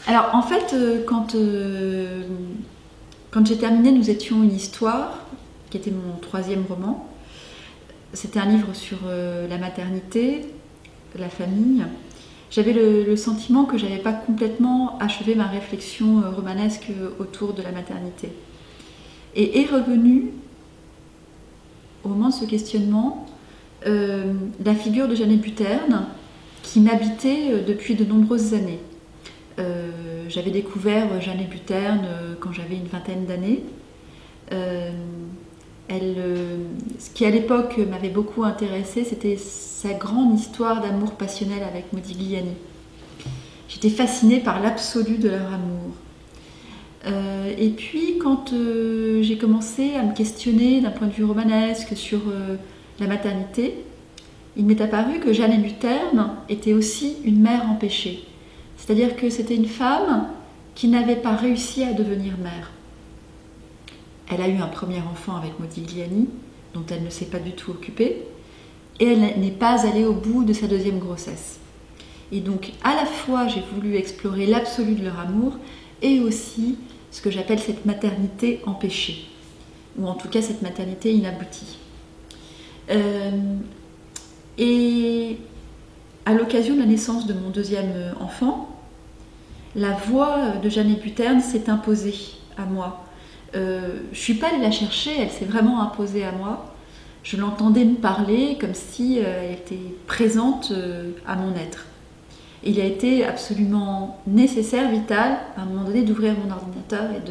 Alors en fait, quand j'ai terminé Nous étions une histoire, qui était mon troisième roman, c'était un livre sur la maternité, la famille. J'avais le sentiment que je n'avais pas complètement achevé ma réflexion romanesque autour de la maternité. Et est revenue, au moment de ce questionnement, la figure de Jeannet Buterne, qui m'habitait depuis de nombreuses années. J'avais découvert Jeannet Buterne quand j'avais une vingtaine d'années. Ce qui à l'époque m'avait beaucoup intéressée, c'était sa grande histoire d'amour passionnel avec Modigliani. J'étais fascinée par l'absolu de leur amour. Et puis quand j'ai commencé à me questionner d'un point de vue romanesque sur la maternité, il m'est apparu que Jeannet Buterne était aussi une mère empêchée. C'est-à-dire que c'était une femme qui n'avait pas réussi à devenir mère. Elle a eu un premier enfant avec Modigliani, dont elle ne s'est pas du tout occupée, et elle n'est pas allée au bout de sa deuxième grossesse. Et donc, à la fois, j'ai voulu explorer l'absolu de leur amour, et aussi ce que j'appelle cette maternité empêchée, ou en tout cas cette maternité inaboutie. Et à l'occasion de la naissance de mon deuxième enfant, la voix de Jeannet Buterne s'est imposée à moi. Je ne suis pas allée la chercher, elle s'est vraiment imposée à moi. Je l'entendais me parler comme si elle était présente à mon être. Il a été absolument nécessaire, vital, à un moment donné, d'ouvrir mon ordinateur et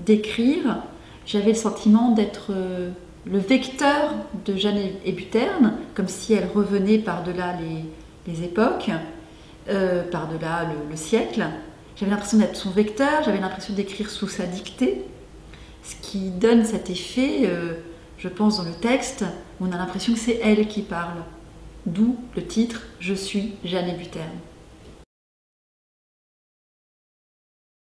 d'écrire. J'avais le sentiment d'être le vecteur de Jeannet Buterne, comme si elle revenait par-delà les époques, par-delà le siècle. J'avais l'impression d'être son vecteur, j'avais l'impression d'écrire sous sa dictée, ce qui donne cet effet, je pense, dans le texte, où on a l'impression que c'est elle qui parle. D'où le titre « Je suis Jeannet Buterne ».